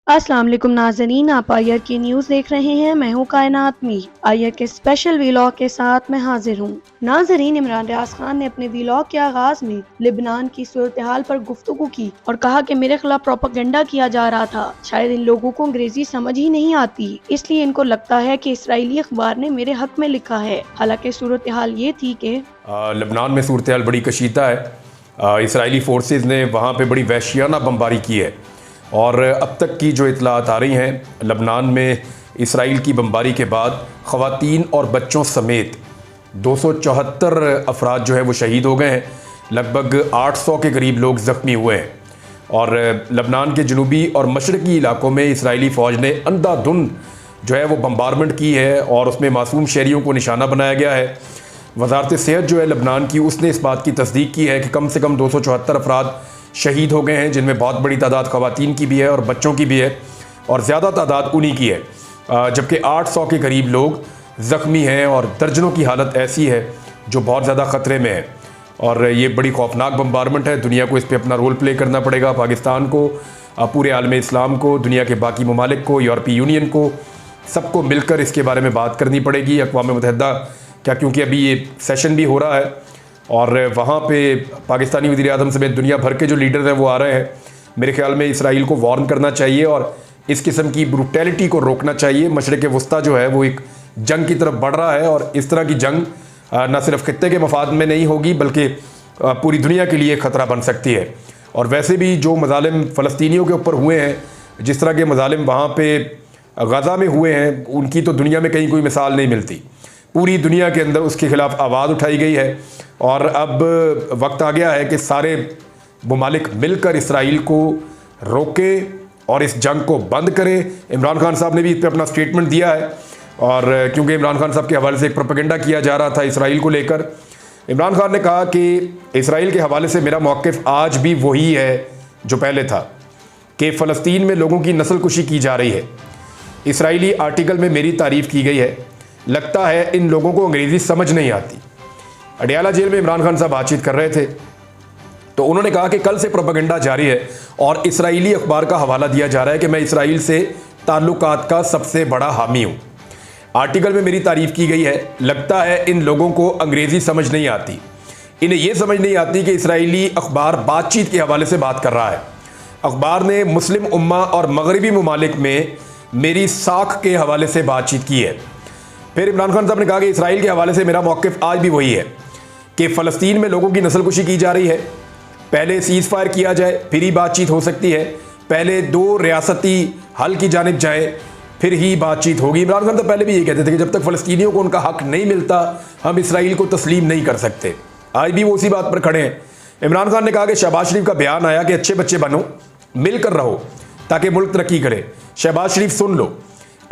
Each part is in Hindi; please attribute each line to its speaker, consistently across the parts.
Speaker 1: अस्सलाम वालेकुम नाज़रीन, आप आयर की न्यूज़ देख रहे हैं। मैं हूँ कायनात मीर। आयर के स्पेशल वीलॉग के साथ मैं हाजिर हूँ। नाज़रीन, इमरान रियाज खान ने अपने वीलॉग के आगाज में लिबनान की सूरत हाल पर गुफ्तगू की और कहा कि मेरे खिलाफ प्रोपेगेंडा किया जा रहा था। शायद इन लोगों को अंग्रेजी समझ ही नहीं आती, इसलिए इनको लगता है कि इसराइली अखबार ने मेरे हक में लिखा है। हालांकि सूरत हाल ये थी कि
Speaker 2: लबनान में सूरत हाल बड़ी कशीदा है। इसराइली फोर्सेस ने वहाँ पे बड़ी वहशियाना बमबारी की है और अब तक की जो इतलात आ रही हैं, लबनान में इसराइल की बमबारी के बाद ख़वातीन और बच्चों समेत 274 अफराद जो है वो शहीद हो गए हैं। लगभग 800 के करीब लोग ज़ख्मी हुए हैं और लबनान के जनूबी और मशरक़ी इलाकों में इसराइली फ़ौज ने अंधाधुंध जो है वो बम्बारमेंट की है और उसमें मासूम शहरियों को निशाना बनाया गया है। वजारत सेहत जो है लबनान की, उसने इस बात की तस्दीक की है कि कम से कम 274 अफराद शहीद हो गए हैं, जिनमें बहुत बड़ी तादाद ख़वातीन की भी है और बच्चों की भी है और ज़्यादा तादाद उन्हीं की है। जबकि 800 के करीब लोग ज़ख्मी हैं और दर्जनों की हालत ऐसी है जो बहुत ज़्यादा ख़तरे में है। और ये बड़ी खौफनाक बम्बारमेंट है। दुनिया को इस पर अपना रोल प्ले करना पड़ेगा, पाकिस्तान को, पूरे आलम इस्लाम को, दुनिया के बाकी ममालिक को, यूरोपीय यूनियन को, सबको मिलकर इसके बारे में बात करनी पड़ेगी। अक़वाम मुत्तहिदा क्या, क्योंकि अभी ये सेशन भी हो रहा है और वहाँ पे पाकिस्तानी वज़ीर आज़म समेत दुनिया भर के जो लीडर हैं वो आ रहे हैं। मेरे ख्याल में इसराइल को वार्न करना चाहिए और इस किस्म की ब्रूटैलिटी को रोकना चाहिए। मशरिक़ वस्ता जो है वो एक जंग की तरफ बढ़ रहा है और इस तरह की जंग न सिर्फ खित्ते के मफाद में नहीं होगी बल्कि पूरी दुनिया के लिए ख़तरा बन सकती है। और वैसे भी जो मज़ालिम फ़लस्तीनियों के ऊपर हुए हैं, जिस तरह के मज़ालिम वहाँ पे गज़ा में हुए हैं, उनकी तो दुनिया में कहीं कोई मिसाल नहीं मिलती। पूरी दुनिया के अंदर उसके ख़िलाफ़ आवाज़ उठाई गई है और अब वक्त आ गया है कि सारे ममालिक मिलकर इसराइल को रोकें और इस जंग को बंद करें। इमरान खान साहब ने भी इस पर अपना स्टेटमेंट दिया है और क्योंकि इमरान खान साहब के हवाले से एक प्रोपेगेंडा किया जा रहा था इसराइल को लेकर, इमरान खान ने कहा कि इसराइल के हवाले से मेरा मौक़िफ़ आज भी वही है जो पहले था कि फ़लस्तीन में लोगों की नस्लकुशी की जा रही है। इसराइली आर्टिकल में मेरी तारीफ़ की गई है। लगता है इन लोगों को अंग्रेज़ी समझ नहीं आती। अडियाला जेल में इमरान खान साहब बातचीत कर रहे थे तो उन्होंने कहा कि कल से प्रोपेगेंडा जारी है और इसराइली अखबार का हवाला दिया जा रहा है कि मैं इसराइल से ताल्लुकात का सबसे बड़ा हामी हूँ। आर्टिकल में मेरी तारीफ़ की गई है। लगता है इन लोगों को अंग्रेज़ी समझ नहीं आती। इन्हें यह समझ नहीं आती कि इसराइली अखबार बातचीत के हवाले से बात कर रहा है। अखबार ने मुस्लिम उम्मा और मगरबी ममालिक में मेरी साख के हवाले से बातचीत की है। फिर इमरान खान साहब ने कहा कि इसराइल के हवाले से मेरा मौक़िफ़ आज भी वही है कि फ़लस्तीन में लोगों की नस्लकुशी की जा रही है। पहले सीज़ फायर किया जाए फिर ही बातचीत हो सकती है। पहले 2 रियासती हल की जानिब जाए फिर ही बातचीत होगी। इमरान खान तो पहले भी ये कहते थे कि जब तक फ़लस्तीनियों को उनका हक़ नहीं मिलता हम इसराइल को तस्लीम नहीं कर सकते। आज भी वो उसी बात पर खड़े हैं। इमरान खान ने कहा कि शहबाज शरीफ का बयान आया कि अच्छे बच्चे बनो, मिलकर रहो ताकि मुल्क तरक्की करे। शहबाज शरीफ सुन लो,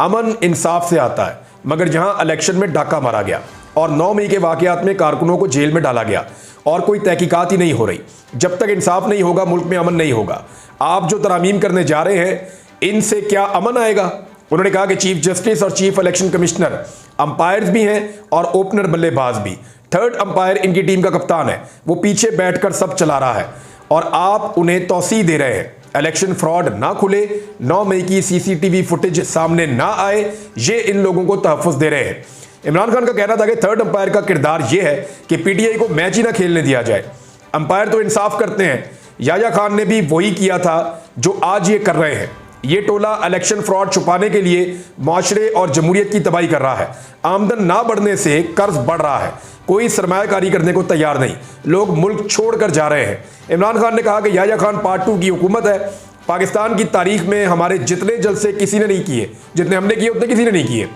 Speaker 2: अमन इंसाफ से आता है, मगर जहाँ इलेक्शन में डाका मारा गया और 9 मई के वाक़यात में कारकुनों को जेल में डाला गया और कोई तहकीकात ही नहीं हो रही। जब तक इंसाफ नहीं होगा मुल्क में अमन नहीं होगा। आप जो तरामीम करने जा रहे हैं इनसे क्या अमन आएगा? उन्होंने कहा कि चीफ जस्टिस और चीफ इलेक्शन कमिश्नर अंपायर्स भी हैं और ओपनर बल्लेबाज भी। थर्ड अंपायर इनकी टीम का कप्तान है, वो पीछे बैठकर सब चला रहा है और आप उन्हें तौसीह दे रहे हैं। इलेक्शन फ्रॉड ना खुले, 9 मई की सीसीटीवी फुटेज सामने ना आए, ये इन लोगों को तहफ़्फ़ुज़ दे रहे हैं। इमरान खान का कहना था कि थर्ड अंपायर का किरदार यह है कि पीटीआई को मैच ही ना खेलने दिया जाए। अंपायर तो इंसाफ करते हैं। याया खान ने भी वही किया था जो आज ये कर रहे हैं। ये टोला इलेक्शन फ्रॉड छुपाने के लिए माशरे और जमहूरियत की तबाही कर रहा है। आमदन ना बढ़ने से कर्ज बढ़ रहा है, कोई सरमायाकारी करने को तैयार नहीं, लोग मुल्क छोड़कर जा रहे हैं। इमरान खान ने कहा कि याया खान पार्ट 2 की हुकूमत है। पाकिस्तान की तारीख में हमारे जितने जलसे किसी ने नहीं किए, जितने हमने किए उतने किसी ने नहीं किए।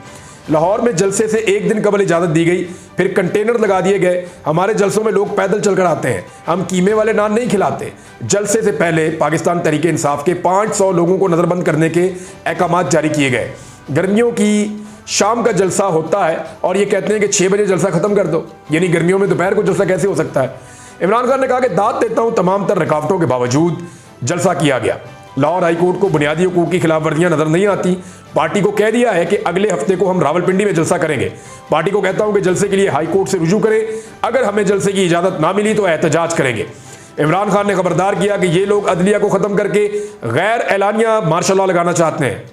Speaker 2: लाहौर में जलसे से एक दिन कबल इजाज़त दी गई, फिर कंटेनर लगा दिए गए। हमारे जलसों में लोग पैदल चलकर आते हैं, हम कीमे वाले नान नहीं खिलाते। जलसे से पहले पाकिस्तान तहरीक इंसाफ के 500 लोगों को नज़रबंद करने के अहकामात जारी किए गए। गर्मियों की शाम का जलसा होता है और ये कहते हैं कि 6 बजे जलसा ख़त्म कर दो, यानी गर्मियों में दोपहर को जलसा कैसे हो सकता है? इमरान खान ने कहा कि दाद देता हूँ तमाम तर रुकावटों के बावजूद जलसा किया गया। लाहौर हाई कोर्ट को बुनियादी हुकूक की खिलाफ वर्जियाँ नज़र नहीं आती। पार्टी को कह दिया है कि अगले हफ्ते को हम रावलपिंडी में जलसा करेंगे। पार्टी को कहता हूँ कि जलसे के लिए हाई कोर्ट से रुजू करें, अगर हमें जलसे की इजाज़त ना मिली तो एहतजाज करेंगे। इमरान खान ने खबरदार किया कि ये लोग अदलिया को ख़त्म करके गैर एलानिया मार्शल लॉ लगाना चाहते हैं।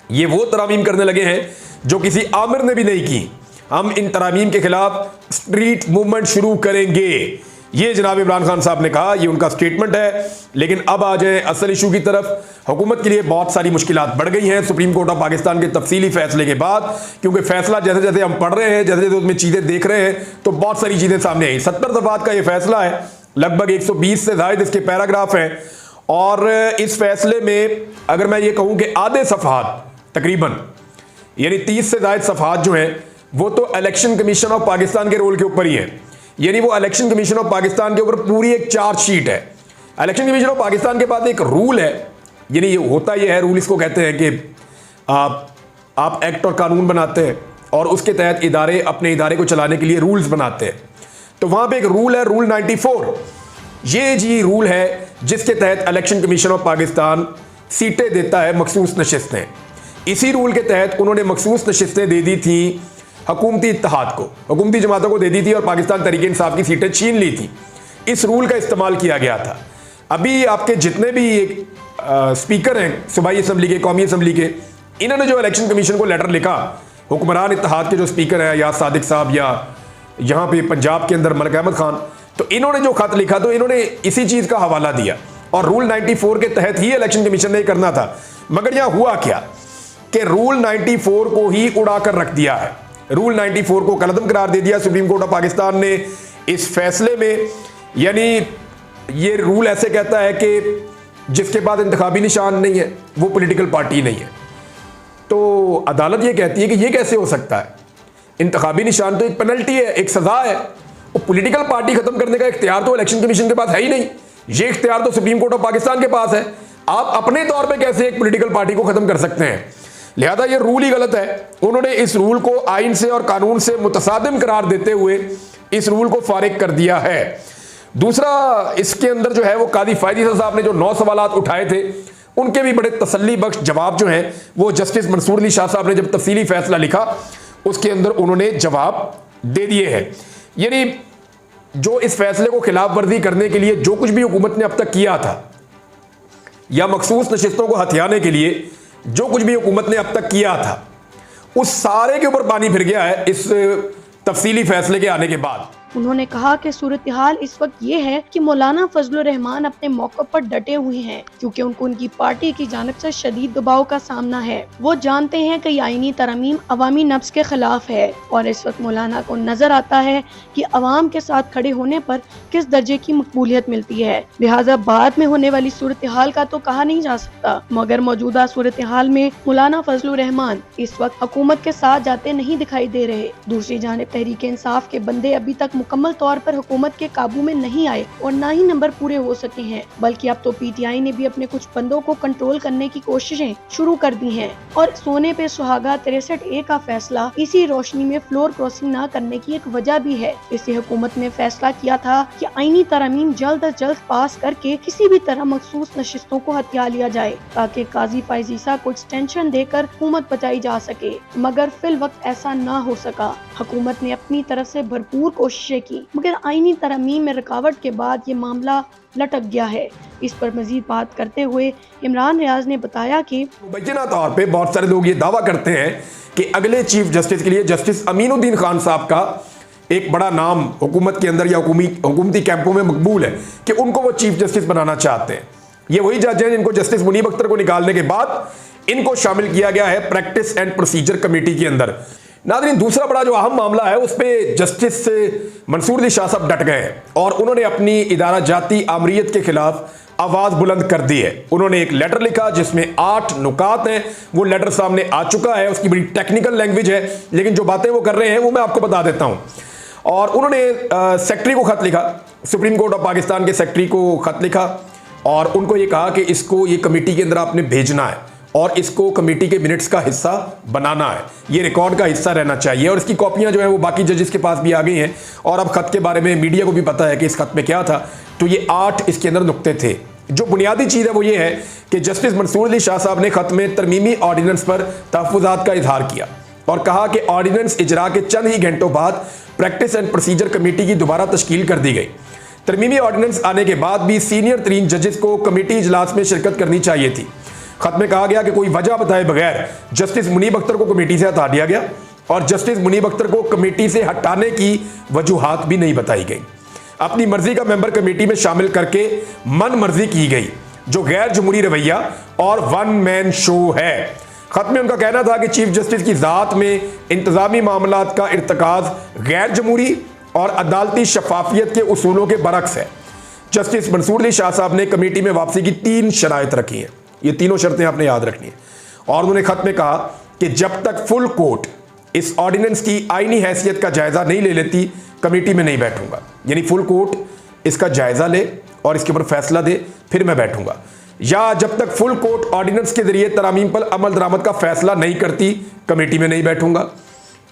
Speaker 2: ये वो तरामीम करने लगे हैं जो किसी आमिर ने भी नहीं की। हम इन तरामीम के खिलाफ स्ट्रीट मूवमेंट शुरू करेंगे, ये जनाब इमरान खान साहब ने कहा। ये उनका स्टेटमेंट है। लेकिन अब आ जाए असल इशू की तरफ। हुकूमत के लिए बहुत सारी मुश्किलात बढ़ गई हैं सुप्रीम कोर्ट ऑफ पाकिस्तान के तफसीली फैसले के बाद, क्योंकि फैसला जैसे जैसे हम पढ़ रहे हैं, जैसे जैसे उसमें चीज़ें देख रहे हैं, तो बहुत सारी चीज़ें सामने आई। 70 दफात का ये फैसला है, लगभग 120 से ज़ायद इसके पैराग्राफ हैं। और इस फैसले में अगर मैं ये कहूँ कि आधे सफ़हात तकरीबन, यानी 30 से ज़ायद सफ़हात जो हैं वो तो इलेक्शन कमीशन ऑफ पाकिस्तान के रोल के ऊपर ही है। यानी वो इलेक्शन कमीशन ऑफ पाकिस्तान के ऊपर पूरी एक चार्जशीट है। इलेक्शन कमीशन ऑफ पाकिस्तान के पास एक रूल है, यानी ये होता ये है, रूल इसको कहते हैं कि आप एक्ट और कानून बनाते हैं और उसके तहत इदारे अपने इदारे को चलाने के लिए रूल्स बनाते हैं। तो वहाँ पे एक रूल है, रूल 94। ये जी रूल है जिसके तहत इलेक्शन कमीशन ऑफ पाकिस्तान सीटें देता है, मखसूस नशिस्तें। इसी रूल के तहत उन्होंने मखसूस नशिस्तें दे दी थी हुकूमती इत्तेहाद को, हुकूमती जमातों को दे दी थी और पाकिस्तान तहरीक इंसाफ की सीटें छीन ली थी। इस रूल का इस्तेमाल किया गया था। अभी आपके जितने भी स्पीकर हैं सूबाई असम्बली के, कौमी असम्बली के, इन्होंने जो इलेक्शन कमीशन को लेटर लिखा, हुक्मरान इत्तेहाद के जो स्पीकर हैं या सादिक साहब या यहाँ पे पंजाब के अंदर मलिक अहमद खान, तो इन्होंने जो खत लिखा तो इन्होंने इसी चीज़ का हवाला दिया और रूल 94 के तहत ही इलेक्शन कमीशन ने करना था। मगर यहाँ हुआ क्या कि रूल 94 को ही उड़ा कर रख दिया है। रूल 94 को कलअदम करार दे दिया सुप्रीम कोर्ट ऑफ पाकिस्तान ने इस फैसले में। यानी ये रूल ऐसे कहता है कि जिसके पास इंतखाबी निशान नहीं है वो पॉलिटिकल पार्टी नहीं है। तो अदालत ये कहती है कि ये कैसे हो सकता है, इंतखाबी निशान तो एक पेनल्टी है, एक सजा है, और पॉलिटिकल पार्टी खत्म करने का इख्तियार तो इलेक्शन कमीशन के पास है ही नहीं। ये इख्तियार तो सुप्रीम कोर्ट ऑफ पाकिस्तान के पास है। आप अपने तौर पे कैसे एक पॉलिटिकल पार्टी को खत्म कर सकते हैं? लिहाजा ये रूल ही गलत है। उन्होंने इस रूल को आइन से और कानून से मुतसादिम करार देते हुए इस रूल को फारिग कर दिया है। दूसरा, इसके अंदर जो है वो कादी फायदी साहब ने जो 9 सवालात उठाए थे उनके भी बड़े तसल्ली बख्श जवाब जो हैं वो जस्टिस मंसूर अली शाह साहब ने जब तफसीली फैसला लिखा उसके अंदर उन्होंने जवाब दे दिए हैं। यानी जो इस फैसले को खिलाफ वर्जी करने के लिए जो कुछ भी हुकूमत ने अब तक किया था या मखसूस नशिस्तों को हथियाने के लिए जो कुछ भी हुकूमत ने अब तक किया था, उस सारे के ऊपर पानी फिर गया है इस तफसीली फैसले के आने के बाद।
Speaker 1: उन्होंने कहा कि सूरत हाल इस वक्त ये है कि मौलाना फजलुर रहमान अपने मौक़िफ़ पर डटे हुए हैं क्योंकि उनको उनकी पार्टी की जानिब से शदीद दबाव का सामना है। वो जानते हैं कि आईनी तरमीम अवामी नफ्स के खिलाफ है और इस वक्त मौलाना को नजर आता है कि अवाम के साथ खड़े होने पर किस दर्जे की मकबूलियत मिलती है। लिहाजा बाद में होने वाली सूरत हाल का तो कहा नहीं जा सकता, मगर मौजूदा सूरत हाल में मौलाना फजलुर रहमान इस वक्त हुकूमत के साथ जाते नहीं दिखाई दे रहे। दूसरी जानिब तहरीक इंसाफ के बंदे अभी तक मुकम्मल तौर पर हुकूमत के काबू में नहीं आए और ना ही नंबर पूरे हो सके हैं, बल्कि अब तो पीटीआई ने भी अपने कुछ बंदों को कंट्रोल करने की कोशिशें शुरू कर दी हैं। और सोने पे सुहागा 63A का फैसला इसी रोशनी में फ्लोर क्रॉसिंग न करने की एक वजह भी है। इससे हुकूमत ने फैसला किया था कि आईनी तरमीम जल्द अज जल्द पास करके किसी भी तरह मखसूस नशिस्तों को हथिया लिया जाए ताकि काजी फायजीसा को एक्सटेंशन देकर हुकूमत बचाई जा सके, मगर फिल वक्त ऐसा न हो सका। हुकूमत ने अपनी तरफ से भरपूर कोशिशें की मगर आईनी तरमीम में रुकावट के बाद ये मामला लटक गया है। इस पर मजीद बात करते हुए इमरान रियाज ने बताया कि
Speaker 2: मुबैना तौर पे बहुत सारे लोग ये दावा करते हैं कि अगले चीफ जस्टिस के लिए जस्टिस अमीनुद्दीन खान साहब का एक बड़ा नाम हुकूमत के अंदर या हुकूमती कैंपों में मकबूल है कि उनको वो चीफ जस्टिस बनाना चाहते हैं। ये वही जज हैं जिनको जस्टिस मुनीब अख्तर को निकालने के बाद इनको शामिल किया गया है प्रैक्टिस एंड प्रोसीजर कमेटी के अंदर। नाज़रीन, दूसरा बड़ा जो अहम मामला है उस पर जस्टिस मंसूर अली शाह साहब डट गए हैं और उन्होंने अपनी इदारा जाती आमरीत के खिलाफ आवाज़ बुलंद कर दी है। उन्होंने एक लेटर लिखा जिसमें 8 नुकात हैं। वो लेटर सामने आ चुका है, उसकी बड़ी टेक्निकल लैंग्वेज है, लेकिन जो बातें वो कर रहे हैं वो मैं आपको बता देता हूँ। और उन्होंने सेक्रेटरी को खत लिखा, सुप्रीम कोर्ट ऑफ पाकिस्तान के सेक्रेटरी को खत लिखा और उनको ये कहा कि इसको ये कमेटी के अंदर आपने भेजना है और इसको कमेटी के मिनट्स का हिस्सा बनाना है, ये रिकॉर्ड का हिस्सा रहना चाहिए। और इसकी कॉपियां जो है वो बाकी जजेस के पास भी आ गई हैं और अब खत के बारे में मीडिया को भी पता है कि इस खत में क्या था। तो ये 8 इसके अंदर नुक्ते थे। जो बुनियादी चीज़ है वो ये है कि जस्टिस मंसूर अली शाह साहब ने खत में तरमीमी ऑर्डिनेंस पर तहफ़्फ़ुज़ात का इजहार किया और कहा कि ऑर्डिनेंस इजरा के चंद ही घंटों बाद प्रैक्टिस एंड प्रोसीजर कमेटी की दोबारा तश्कील कर दी गई। तरमीमी ऑर्डिनेंस आने के बाद भी सीनियर तरीन जजेस को कमेटी इजलास में शिरकत करनी चाहिए थी। खत में कहा गया कि कोई वजह बताए बगैर जस्टिस मुनीब अख्तर को कमेटी से हटा दिया गया और जस्टिस मुनीब अख्तर को कमेटी से हटाने की वजूहात भी नहीं बताई गई। अपनी मर्जी का मेंबर कमेटी में शामिल करके मन मर्जी की गई, जो गैर जमहूरी रवैया और वन मैन शो है। खत में उनका कहना था कि चीफ जस्टिस की जात में इंतजामी मामलात का इर्तकाज गैर जमहूरी और अदालती शफाफियत के उसूलों के बरक्स है। जस्टिस मंसूर अली शाह साहब ने कमेटी में वापसी की 3 शराइत रखी हैं। ये तीनों शर्तें आपने याद रखनी है। और उन्होंने खत में कहा कि जब तक फुल कोर्ट इस ऑर्डिनेंस की आईनी हैसियत का जायजा नहीं ले लेती, कमेटी में नहीं बैठूंगा। यानी फुल कोर्ट इसका जायजा ले और इसके ऊपर फैसला दे, फिर मैं बैठूंगा। या जब तक फुल कोर्ट ऑर्डिनेंस के जरिए तरामीम पर अमल दरामद का फैसला नहीं करती, कमेटी में नहीं बैठूंगा।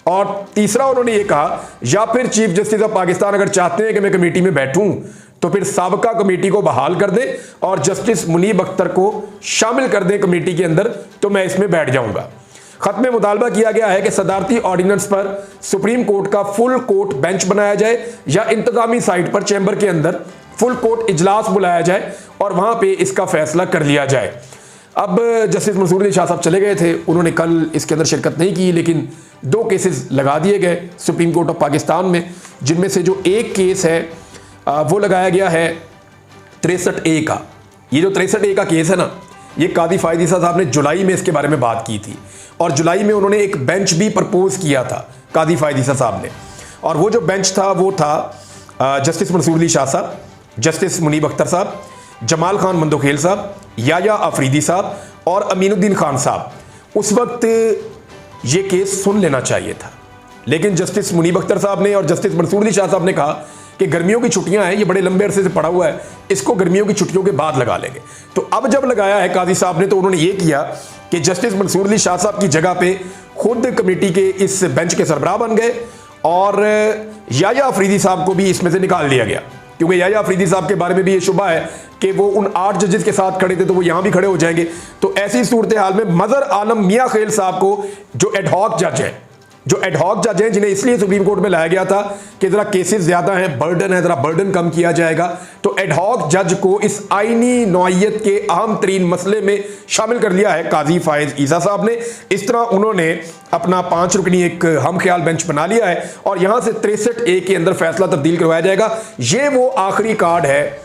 Speaker 2: और तीसरा उन्होंने ये कहा, या फिर चीफ जस्टिस ऑफ पाकिस्तान अगर चाहते हैं कि मैं कमेटी में बैठूं तो फिर साबका कमेटी को बहाल कर दें और जस्टिस मुनीब अख्तर को शामिल कर दें कमेटी के अंदर, तो मैं इसमें बैठ जाऊंगा। खत में मुतालबा किया गया है कि सदारती ऑर्डिनेंस पर सुप्रीम कोर्ट का फुल कोर्ट बेंच बनाया जाए या इंतजामी साइट पर चैम्बर के अंदर फुल कोर्ट इजलास बुलाया जाए और वहां पे इसका फैसला कर लिया जाए। अब जस्टिस मंसूर अली शाह साहब चले गए थे, उन्होंने कल इसके अंदर शिरकत नहीं की, लेकिन 2 केसेस लगा दिए गए सुप्रीम कोर्ट ऑफ पाकिस्तान में, जिनमें से जो एक केस है वो लगाया गया है 63A का। ये जो 63A का केस है ना, ये कादी फायद ईसा साहब ने जुलाई में इसके बारे में बात की थी और जुलाई में उन्होंने एक बेंच भी प्रपोज किया था कादी फायद ईसा साहब ने। और वो जो बेंच था वो था जस्टिस मंसूर अली शाह साहब, जस्टिस मुनीब अख्तर साहब, जमाल खान मंदोखेल साहब, याया आफरीदी साहब और अमीनुद्दीन खान साहब। उस वक्त ये केस सुन लेना चाहिए था, लेकिन जस्टिस मुनीब अख्तर साहब ने और जस्टिस मंसूर अली शाह साहब ने कहा कि गर्मियों की छुट्टियां हैं, ये बड़े लंबे अरसे से पड़ा हुआ है, इसको गर्मियों की छुट्टियों के बाद लगा लेंगे। तो अब जब लगाया है काजी साहब ने, तो उन्होंने ये किया कि जस्टिस मंसूर अली शाह साहब की जगह पे खुद कमेटी के इस बेंच के सरबराह बन गए और याया अफरीदी साहब को भी इसमें से निकाल दिया गया, क्योंकि याया अफरीदी साहब के बारे में भी ये शुबा है कि वो उन 8 जजेस के साथ खड़े थे, तो वो यहां भी खड़े हो जाएंगे। तो ऐसी सूरत हाल में मजर आलम मियां खेल साहब को, जो एडहॉक जज हैं, जिन्हें इसलिए सुप्रीम कोर्ट में लाया गया था कि जरा केसेस ज्यादा हैं, बर्डन है, जरा बर्डन कम किया जाएगा, तो एडहॉक जज को इस आईनी नौइयत के अहम तरीन मसले में शामिल कर लिया है काजी फायद ईसा साहब ने। इस तरह उन्होंने अपना 5 रुकनी एक हम ख्याल बेंच बना लिया है और यहां से 63A के अंदर फैसला तब्दील करवाया जाएगा। ये वो आखिरी कार्ड है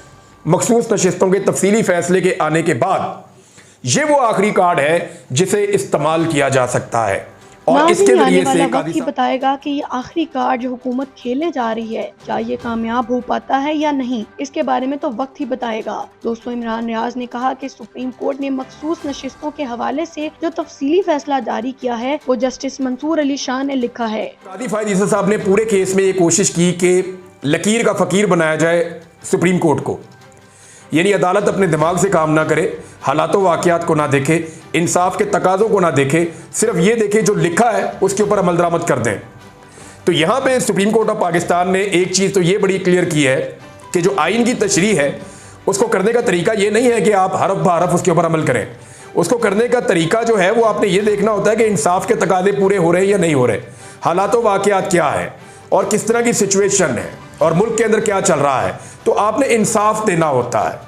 Speaker 2: मखसूस नशिस्तों के तफसीली फैसले के आने के बाद, ये वो आखिरी कार्ड है जिसे इस्तेमाल किया जा सकता है। और इसके जरिए से
Speaker 1: वक्त ही बताएगा कि ये आखिरी कार्ड जो हुकूमत खेलने जा रही है, क्या ये कामयाब हो पाता है या नहीं, इसके बारे में तो वक्त ही बताएगा। दोस्तों, इमरान रियाज ने कहा कि सुप्रीम कोर्ट ने मखसूस नशिस्तों के हवाले से जो तफसीली फैसला जारी किया है वो जस्टिस मंसूर अली शाह ने लिखा है।
Speaker 2: कादी फायद ईसा साहब ने पूरे केस में ये कोशिश की कि लकीर का फकीर बनाया जाए सुप्रीम कोर्ट को, यानी अदालत अपने दिमाग से काम ना करे, हालातों वाक़यात को ना देखे, इंसाफ के तकाज़ों को ना देखे, सिर्फ ये देखे जो लिखा है उसके ऊपर अमल दरामद कर दें। तो यहाँ पे सुप्रीम कोर्ट ऑफ पाकिस्तान ने एक चीज़ तो ये बड़ी क्लियर की है कि जो आइन की तशरीह है उसको करने का तरीका ये नहीं है कि आप हरफ ब हरफ उसके ऊपर अमल करें। उसको करने का तरीका जो है वो आपने ये देखना होता है कि इंसाफ के तकाज़े पूरे हो रहे हैं या नहीं हो रहे, हालातों वाक़यात क्या है और किस तरह की सिचुएशन है और मुल्क के अंदर क्या चल रहा है। तो आपने इंसाफ देना होता है,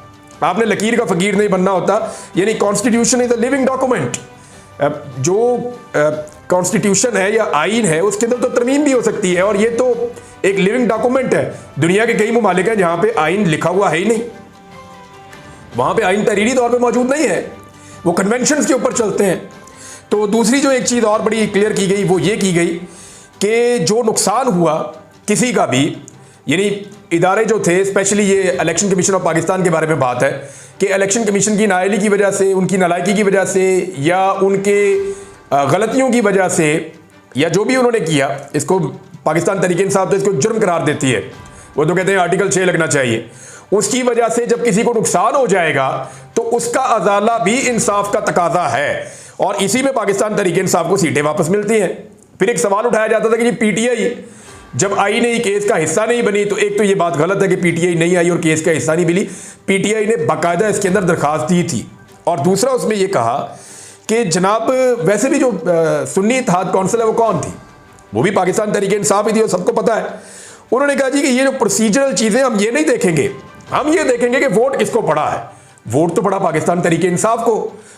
Speaker 2: आपने लकीर का फकीर नहीं बनना होता। यानी constitution is a living document. जो कॉन्स्टिट्यूशन है या आइन है उसके अंदर तो तरमीम भी हो सकती है और ये तो एक लिविंग डॉक्यूमेंट है। दुनिया के कई मुमालिक हैं जहां पे आइन लिखा हुआ है ही नहीं, वहां पे आइन तहरीरी तौर पे मौजूद नहीं है, वो कन्वेंशंस के ऊपर चलते हैं। तो दूसरी जो एक चीज़ और बड़ी क्लियर की गई वो ये की गई कि जो नुकसान हुआ किसी का भी, यानी इदारे जो थे, स्पेशली ये इलेक्शन कमीशन ऑफ पाकिस्तान के बारे में बात है कि इलेक्शन कमीशन की नाअहली की वजह से, उनकी नालायकी की वजह से या उनके गलतियों की वजह से या जो भी उन्होंने किया, इसको पाकिस्तान तहरीक इंसाफ तो इसको जुर्म करार देती है, वो तो कहते हैं आर्टिकल 6 लगना चाहिए। उसकी वजह से जब किसी को नुकसान हो जाएगा तो उसका अजाला भी इंसाफ का तकाजा है और इसी में पाकिस्तान तहरीक इंसाफ को सीटें वापस मिलती हैं। फिर एक सवाल उठाया जाता था कि पीटीआई जब आई नहीं केस का हिस्सा नहीं बनी, तो एक तो ये बात गलत है कि पीटीआई नहीं आई और केस का हिस्सा नहीं मिली, पीटीआई ने बाकायदा इसके अंदर दरखास्त दी थी। और दूसरा उसमें ये कहा कि जनाब वैसे भी जो सुन्नी इत्तेहाद कौंसिल है वो कौन थी, वो भी पाकिस्तान तहरीक इंसाफ ही थी और सबको पता है। उन्होंने कहा जी कि ये जो प्रोसीजरल चीजें हम ये नहीं देखेंगे, हम ये देखेंगे कि वोट किसको पड़ा है। वोट तो पड़ा पाकिस्तान तहरीक इंसाफ को,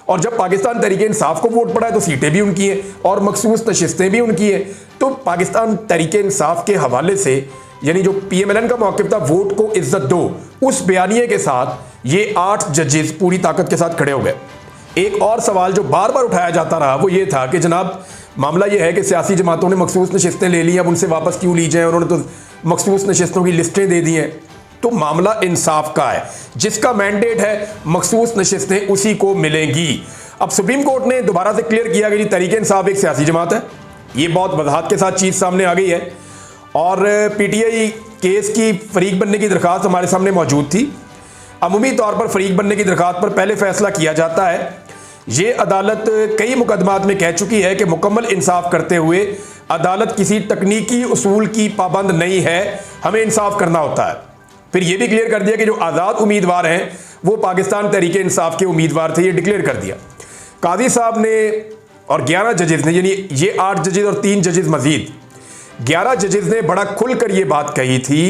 Speaker 2: और जब पाकिस्तान तहरीक इंसाफ को वोट पड़ा है तो सीटें भी उनकी हैं और मखसूस नशिस्तें भी उनकी हैं। तो पाकिस्तान तहरीक इंसाफ के हवाले से यानी जो PMLN का मौक़िफ़ था वोट को इज्जत दो, उस बयानिए के साथ ये 8 जजेस पूरी ताकत के साथ खड़े हो गए। एक और सवाल जो बार बार उठाया जाता रहा वो ये था कि जनाब मामला ये है कि सियासी जमातों ने मखसूस नशिस्तें ले ली, अब उनसे वापस क्यों ली जाए, उन्होंने तो मखसूस नशिस्तों की लिस्टें दे दी हैं। तो मामला इंसाफ का है, जिसका मैंडेट है मखसूस नशिस्तें उसी को मिलेंगी। अब सुप्रीम कोर्ट ने दोबारा से क्लियर किया कि तहरीक इंसाफ एक सियासी जमात है, ये बहुत वजाहत के साथ चीज़ सामने आ गई है। और PTI केस की फरीक बनने की दरख्वास्त हमारे सामने मौजूद थी। अमूमी तौर पर फरीक बनने की दरख्वास्त पर पहले फैसला किया जाता है। ये अदालत कई मुकदमात में कह चुकी है कि मुकम्मल इंसाफ करते हुए अदालत किसी तकनीकी उसूल की पाबंद नहीं है, हमें इंसाफ करना होता है। फिर यह भी क्लियर कर दिया कि जो आज़ाद उम्मीदवार हैं वो पाकिस्तान तहरीक इंसाफ के उम्मीदवार थे, ये डिक्लेयर कर दिया। काजी साहब ने और 11 जजेस ने, यानी ये 8 जजेस और 3 जजेस मजीद 11 जजेस ने बड़ा खुलकर ये बात कही थी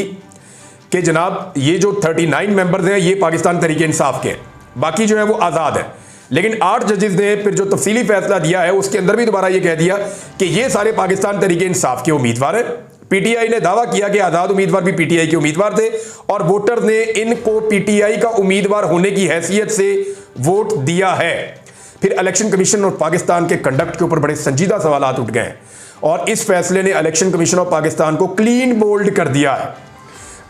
Speaker 2: कि जनाब ये जो 39 मेंबर्स हैं ये पाकिस्तान तहरीक इंसाफ के हैं, बाकी जो है वो आज़ाद है। लेकिन 8 जजेस ने फिर जो तफसीली फैसला दिया है उसके अंदर भी दोबारा ये कह दिया कि ये सारे पाकिस्तान तहरीक इंसाफ के उम्मीदवार हैं। PTI ने दावा किया कि आज़ाद उम्मीदवार भी PTI के उम्मीदवार थे और वोटर ने इनको PTI का उम्मीदवार होने की हैसियत से वोट दिया है। फिर इलेक्शन कमीशन और पाकिस्तान के कंडक्ट के ऊपर बड़े संजीदा सवाल उठ गए हैं और इस फैसले ने इलेक्शन कमीशन ऑफ पाकिस्तान को क्लीन बोल्ड कर दिया है।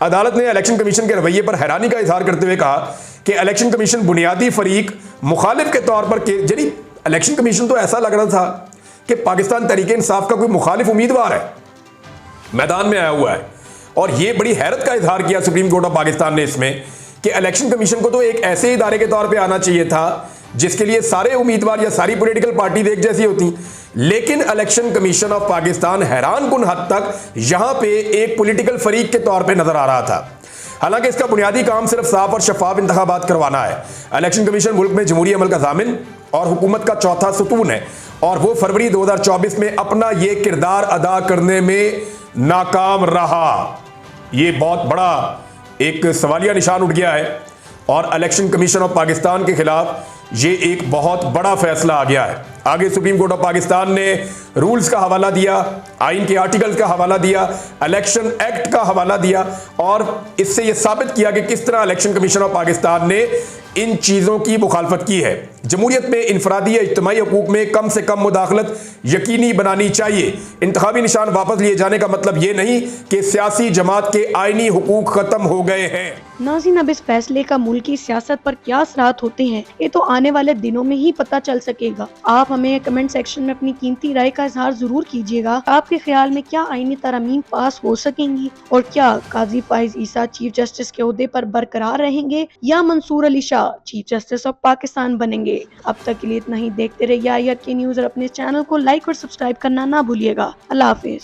Speaker 2: अदालत ने इलेक्शन कमीशन के रवैये पर हैरानी का इजहार करते हुए कहा कि इलेक्शन कमीशन बुनियादी फरीक मुखालिफ के तौर पर यानी इलेक्शन कमीशन तो ऐसा लग रहा था कि पाकिस्तान तहरीक इंसाफ का कोई मुखालिफ उम्मीदवार है, मैदान में आया हुआ है। और यह बड़ी हैरत का इजहार किया सुप्रीम कोर्ट ऑफ पाकिस्तान ने इसमें कि इलेक्शन कमीशन को तो एक ऐसे इदारे के तौर पे आना चाहिए था जिसके लिए सारे उम्मीदवार या सारी पॉलिटिकल पार्टी एक जैसी होती, लेकिन इलेक्शन कमीशन ऑफ पाकिस्तान हैरान कुन हद तक यहां पे एक पॉलिटिकल फरीक के तौर पे नजर आ रहा था। हालांकि इसका बुनियादी काम सिर्फ साफ और शफाफ इंतखाबात करवाना है। इलेक्शन कमीशन मुल्क में जमहूरी अमल का जामिन और हुकूमत का चौथा सुतून है और वो फरवरी 2024 में अपना ये किरदार अदा करने में नाकाम रहा। ये बहुत बड़ा एक सवालिया निशान उठ गया है और इलेक्शन कमीशन ऑफ पाकिस्तान के खिलाफ ये एक बहुत बड़ा फैसला आ गया है। आगे सुप्रीम कोर्ट ऑफ पाकिस्तान ने रूल्स का हवाला दिया, आइन के आर्टिकल्स का हवाला दिया, इलेक्शन एक्ट का हवाला दिया और इससे यह साबित किया कि किस तरह इलेक्शन कमीशन ऑफ पाकिस्तान ने इन चीज़ों की मुखालफत की है। जमहूरियत में इनफरादी या इज्तिमाई हकूक में कम से कम मुदाखलत यकीनी बनानी चाहिए। इंतखाबी निशान वापस लिए जाने का मतलब ये नहीं कि सियासी जमात के आइनी हुकूक खत्म हो गए हैं।
Speaker 1: नाज़रीन, अब इस फैसले का मुल्की सियासत पर क्या असरात होते हैं ये तो आने वाले दिनों में ही पता चल सकेगा। आप हमें कमेंट सेक्शन में अपनी कीमती राय का इजहार जरूर कीजिएगा। आपके ख्याल में क्या आईनी तरमीम पास हो सकेंगी और क्या काजी फाइज ईसा चीफ जस्टिस के ओहदे पर बरकरार रहेंगे या Mansoor Ali Shah chief justice of Pakistan बनेंगे। अब तक के लिए इतना ही। देखते रहिए IRK न्यूज़ और अपने चैनल को लाइक और सब्सक्राइब करना ना भूलिएगा। अल्लाह हाफिज।